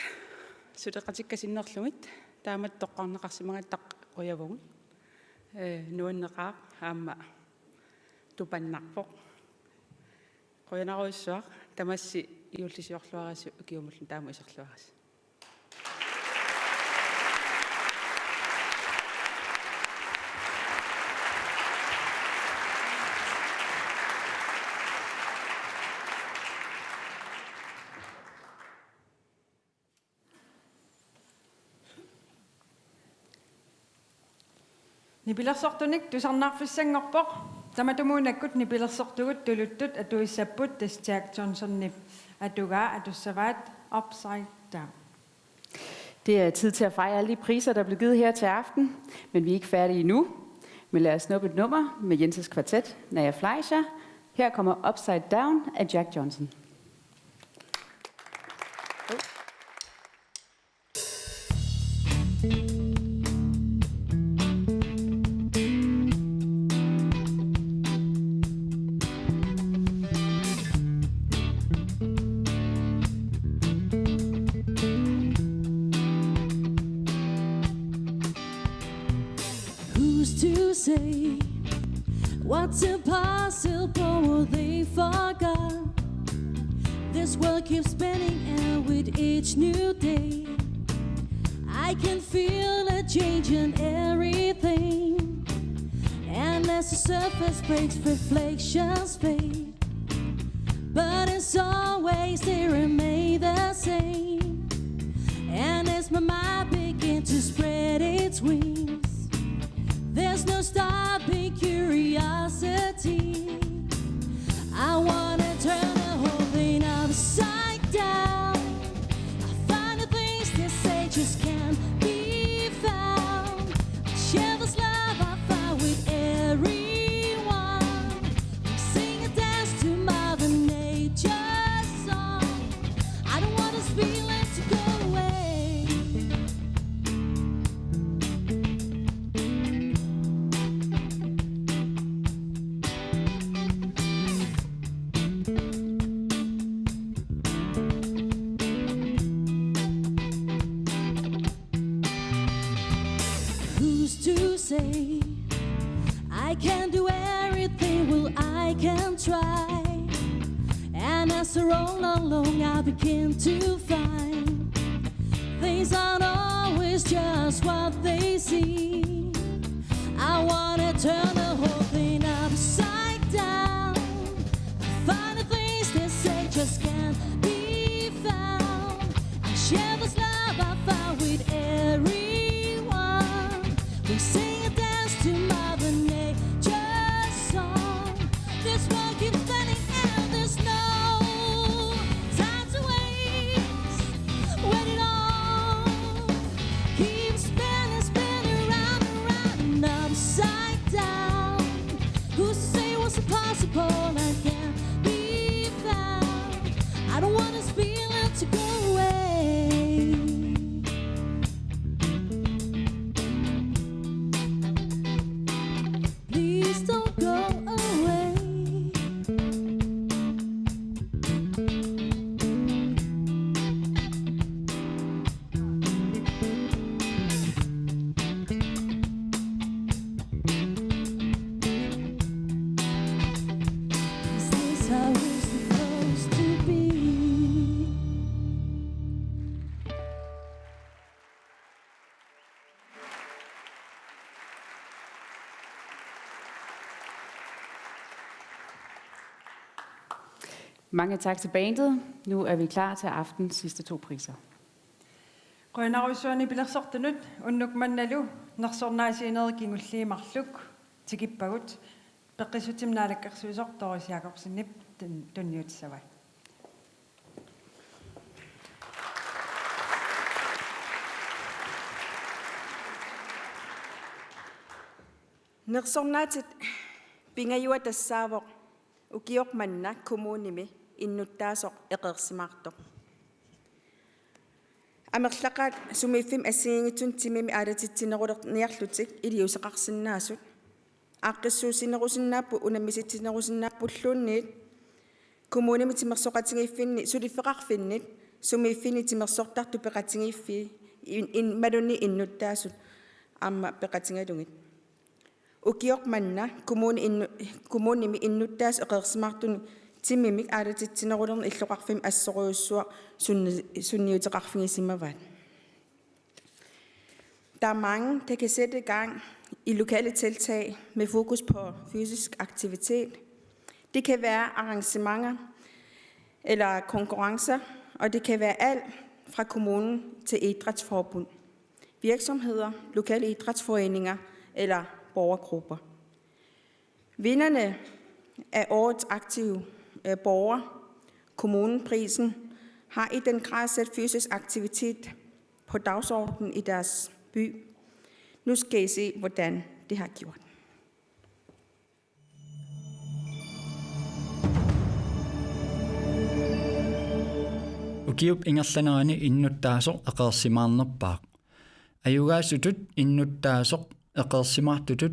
suteqatikkasinnerlumit taamat toqqarneqarsimagattaq uyavugul nuanneqaaq aamma tupannarpoq qoyanaruissuaq tamassi iullisiorluarasu ukiumullun taamu iserluaras. Nipilersortunik tusarnaarfissangorpoq tamatumuunakkut nipilersortugut tuluttut atuissapput tas Jack Johnson atugaa atussavaat Upside Down. Det er tid til at fejre alle de priser, der er blevet givet her til aften, men vi er ikke færdige endnu. Men lad os snuppe et nummer med Jenses kvartet, Naya Fleischer. Her kommer Upside Down af Jack Johnson. Say what's impossible they forgot. This world keeps spinning and with each new day I can feel a change in everything. And as the surface breaks, reflections fade, but it's always they remain the same. And as my mind begins to spread its wings, there's no stopping curiosity. I wanna turn the whole thing upside down. I find the things they say just can't be found. I share this love I found with everyone. We sing and dance to Mother Nature's song. I don't want this feeling to go away. To say I can do everything, well I can try. And as I roll along I begin to find things aren't always just what they seem. I wanna turn the whole thing upside down. Find the things they say just can't be found. I share this love I found with everyone. We sing and dance to Mother Nature's song. This world keeps spinning and there's no time to waste. When it all keeps spinning, spinning round and round, upside down. Who's to say what's impossible and can't be found? I don't want this feeling to go away. Mange tak til bandet. Nu er vi klar til aftens sidste 2 priser. Qoinaruisuani pilersortunut unnukmannalu nersornaasiinerikingulliimarluk tikippagut peqqisutimnaalakkarsuisortoris Jakobsinnip tunniutsava. Nersornaatit pingajua tassaavoq ukiormanna kommunimi innuttaasoq eqersimaartoq. Amerlaqaat sumiffim assiingitsun timimi aalatittinerulerniarlutik iliuseqarsinnaasut aaqqissuusinerusinnaappu unammisittinerusinnaapulluunniit kommunimi timersoqatingiiffinni suliffeqarfinnit sumiiffini timersortartu peqatingiiffi malunni innuttaasut aamma peqatingalungit ukiormanna kommunimi innuttaas eqersimaartuni timimik aalatittinerulerni illoqarfim assoruussua sunniuteqarfingisimavaat. Der er mange, der kan sætte i gang i lokale tiltag med fokus på fysisk aktivitet. Det kan være arrangementer eller konkurrencer, og det kan være alt fra kommunen til idrætsforbund, virksomheder, lokale idrætsforeninger eller borgergrupper. Vinderne af årets aktive borgere, kommuneprisen, har i den grad sat fysisk aktivitet på dagsordenen i deres by. Nu skal I se, hvordan det har gjort. Ukiup ingerlanerani innuttaasoq eqersimaarnerpaaq. Ayugaasutut innuttaasoq eqersimaartutut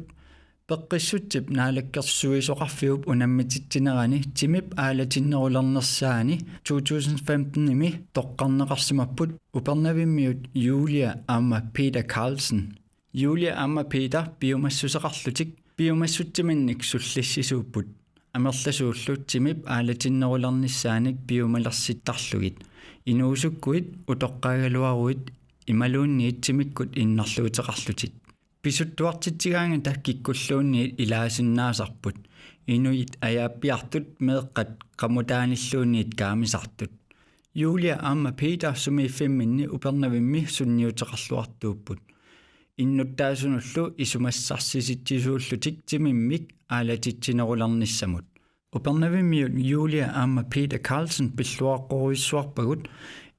peqqissutip naalakkersuisoqarfiup unammitittinerani timip aalatinnerulernersaani 2015-imi toqqarneqarsimapput upernavimmiut Julia Amma Peter Carlsen. Julia Amma Peter biomassuseqarlutik biomassuttiminnik sullissisuupput amerlasuullut timip aalatinnerulernissaanik biomalersittарлugit inuusukkuit utoqqaagaluaruit imaluunniit timikkut innarluuteqarlutit pisuttuartitigaanga takkikkulluunniit ilaasinnaasarput inuit ajaappiartut meeqqat qamutaanilluunniit kaamisartut Julia Amma Peter sumiiffimminni upernavimmi sunniuteqarluartuupput innuttaasunullu isumassarsissittisuullutik timimmik aalatittinerulernissamut upernavimmiut Julia Amma Peter Carlsen pilluaqoruissuarpagut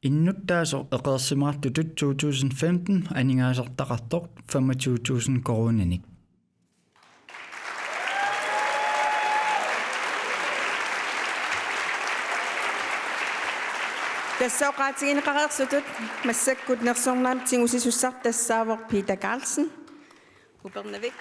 innuttaasoq eqersimaartutut 2015 aningaasartaqartoq 25.000 koronanik. Tassauqaatigineqareersutut massakkut nersornaam tingusisussaart tassaavoq Peter Carlsen. Upernavik.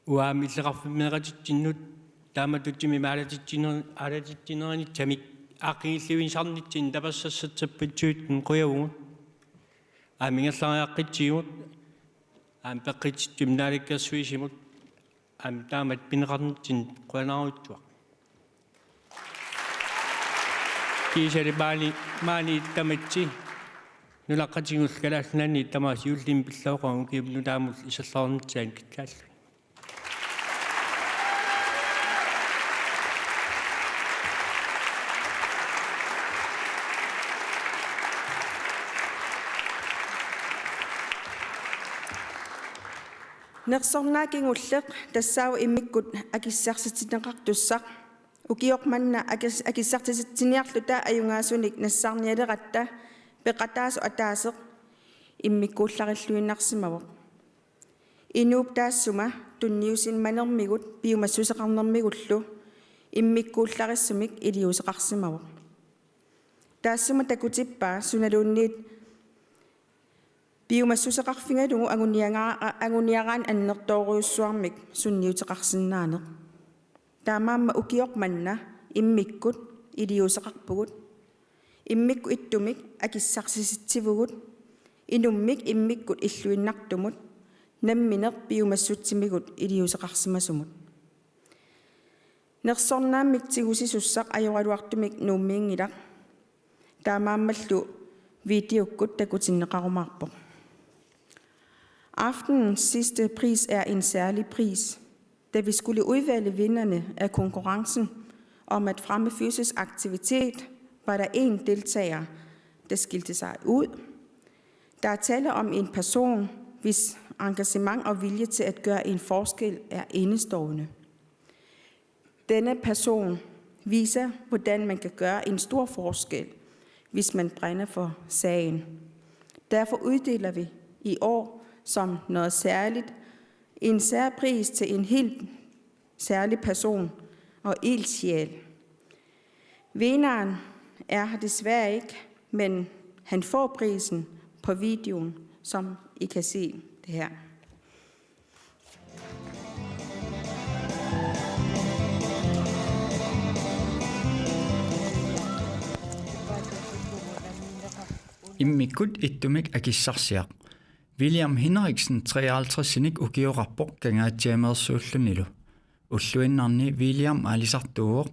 уаамиллеқарфиммеқатитсиннут тааматутсими аалатитсинерани тамик ааққигиллуинсарнитсин тапассассатсаппитсуут қуявугут аамингерлариаққитсигут аам пеққитсим нааликкерсуисимут аам таамат пинеқарнитсин қуанаруутсуақ кисали маани таматси нулаққатигул калааллаани тамаас юуллим пиллаоқаргу киумну таамул исаллаарнитсаан киккаалла Nersornaakingulleq tassaau immikkut akissarsitinneqartussaq ukiormanna akissartisitiniarluta ajungaasunik nassarnialeratta peqataasu ataaseq immikkuullarilluinnarsimavoq inuup taassuma tunniusin manermigut piumassuseqarnermigullu immikkuullarissumik iliuseqarsimavoq taassuma takutippaa sunaluunniit biomassuseqarfingalugu anguniaraan annertooruussuarmik sunniuteqarsinnaaneq taamaamma ukiormanna immikkut iliuseqarpugut immikku ittumik akissarsissitsivugut inummik immikkut illuinnartumut nammineq biomassutsimigut iliuseqarsimasumut Nersornaamik tigusisusaq ajoraluartumik nuummiingilaq. Taamaammallu videokkut takutinneqarumaarpoq. Aftenens sidste pris er en særlig pris, da vi skulle udvælge vinderne af konkurrencen om at fremme fysisk aktivitet, var der en deltager, der skilte sig ud. Der er tale om en person, hvis engagement og vilje til at gøre en forskel er enestående. Denne person viser, hvordan man kan gøre en stor forskel, hvis man brænder for sagen. Derfor uddeler vi i år som noget særligt en særpris til en helt særlig person og ildsjæl. Vinderen er her desværre ikke, men han får prisen på videoen, som I kan se det her. Immikut ittumik akissarsiaq. William Henriksen 53-sinik ukiorarpoq kangaatiameersuullunilu. Ulluinnarni William alisartuuq.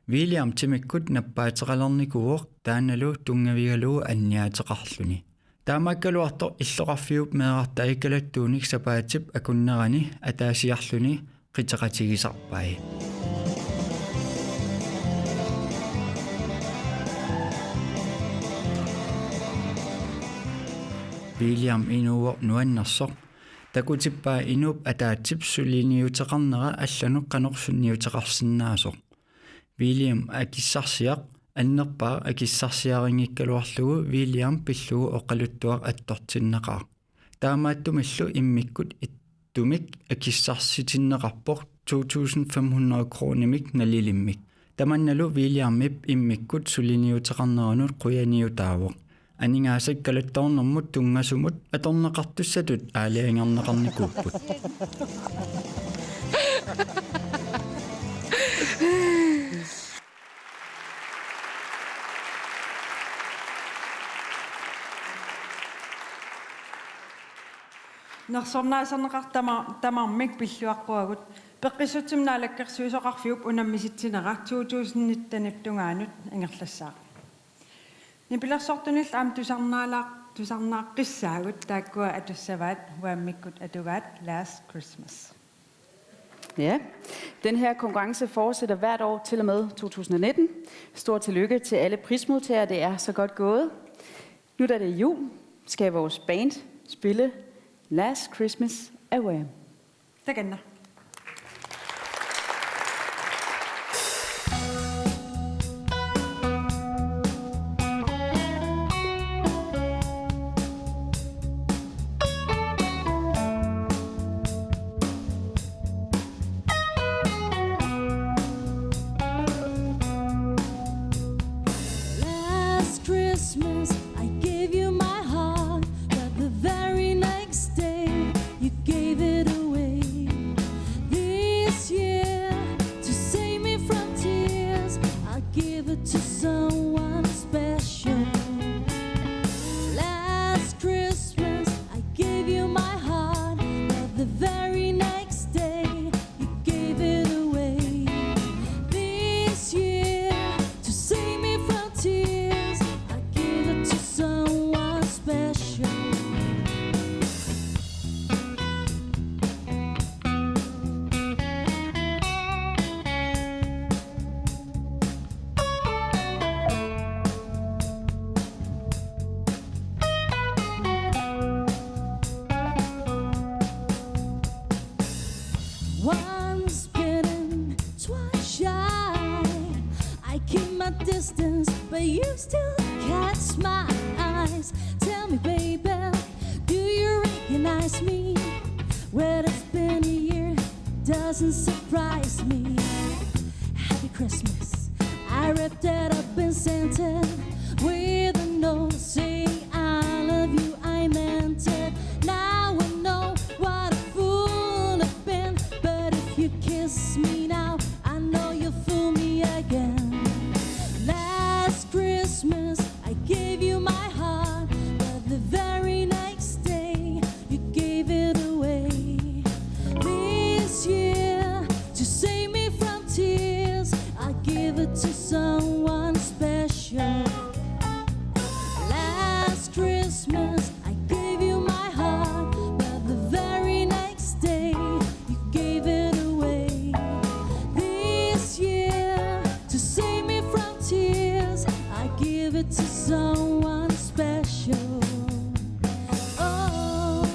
William timikkut nappaateqalernikuuq taanalu tungavigalugu anniaateqarluni. Taamakkaluartor illoqarfiup meeqarta ikalattuunik sapaatip akunnerani ataasiarluni qiteqatigisarpai. William inuuq nuannarsoq takutippaa inuup ataatipsuliniuteqarnera allanuk qanorsunniuteqarsinnaasuq. William akissarsiaq annerpaa akissarsiaringikkaluarlugu William pillugu oqaluttuaq attortinneqaa. Taamaattumillu immikkut ittumik akissarsitinneqarpoq 2500 kronimik nalilimmik. Tamannalu Williamip immikkut suliniuteqarneranut quyaniutaavuq. Aningaasakkalattornermut tungasumut atorneqartussatut aaliangerneqarnikuupput. Nersornaaserneqartamarmik pilluaqquagut peqqissutimnaalakkersuisoqarfiup unammisitsinera 2019 tungaanut angerlassaaq. Nipilersortunil am tusarnaaqqissaagut taakkua atussavaat uammikkut atugaat Last Christmas. Ja, den her konkurrence fortsætter hvert år til og med 2019. Stort tillykke til alle prismodtagere, det er så godt gået. Nu da det er jul, skal vores band spille Last Christmas af Wham. Takanna. Christmas, I gave you my heart, but the very next day you gave it away. This year, to save me from tears, I'll give it to someone special. Last Christmas, I gave you my heart, but the very next day you gave it away. This year, to save me from tears, to someone special. Once bitten, twice shy. I keep my distance, but you still catch my eyes. Tell me, baby, do you recognize me? Well, it's been a year, doesn't surprise me. Happy Christmas, I wrapped it up and sent it with a note saying I love you, I meant it. Now I know what a fool I've been, but if you kiss me now, I know you'll fool me again. Last Christmas, I gave you my heart, but the very next day you gave it away. This year, to save me from tears, someone special. Oh,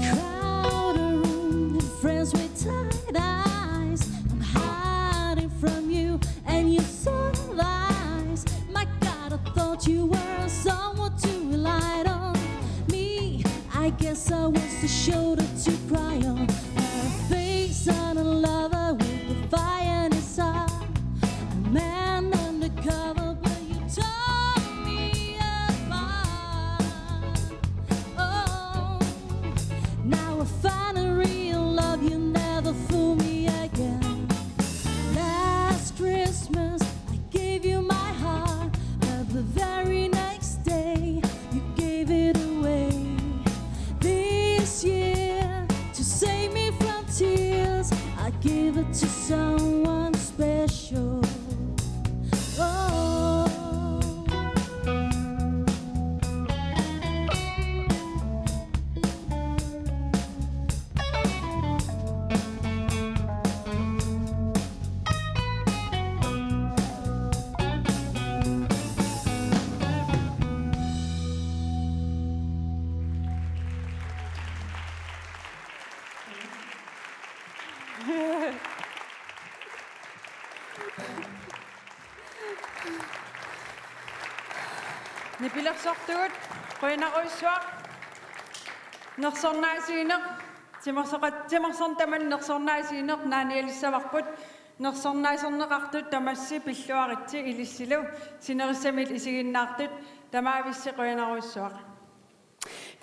crowded room and friends with tight eyes. I'm hiding from you and your subtle eyes. My God, I thought you were someone to rely on. Me, I guess I was the shoulder to cry on. A face on a lover with the fire in his heart. A man undercover, but you tore me apart. Oh, now I find a real love, you never fool me again. Last Christmas, I gave you my heart, but the very next day, you gave it away. This year, to save me from tears, I gave it to someone special. Oh. Nipilersortugut qoinaruissuaq nersornaasiineq timorsorn tamal nersornaasiineq naanialissavarput nersornaaserneqartut tamassi pilluaritsi ilissilu sinerissamil isiginnaartut tamaavissi qoinaruissuaq.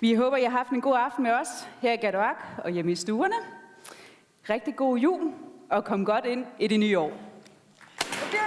Vi håber, I har haft en god aften med os her i Gadoak og hjemme i stuerne. Rigtig god jul, og kom godt ind i det nye år. Okay,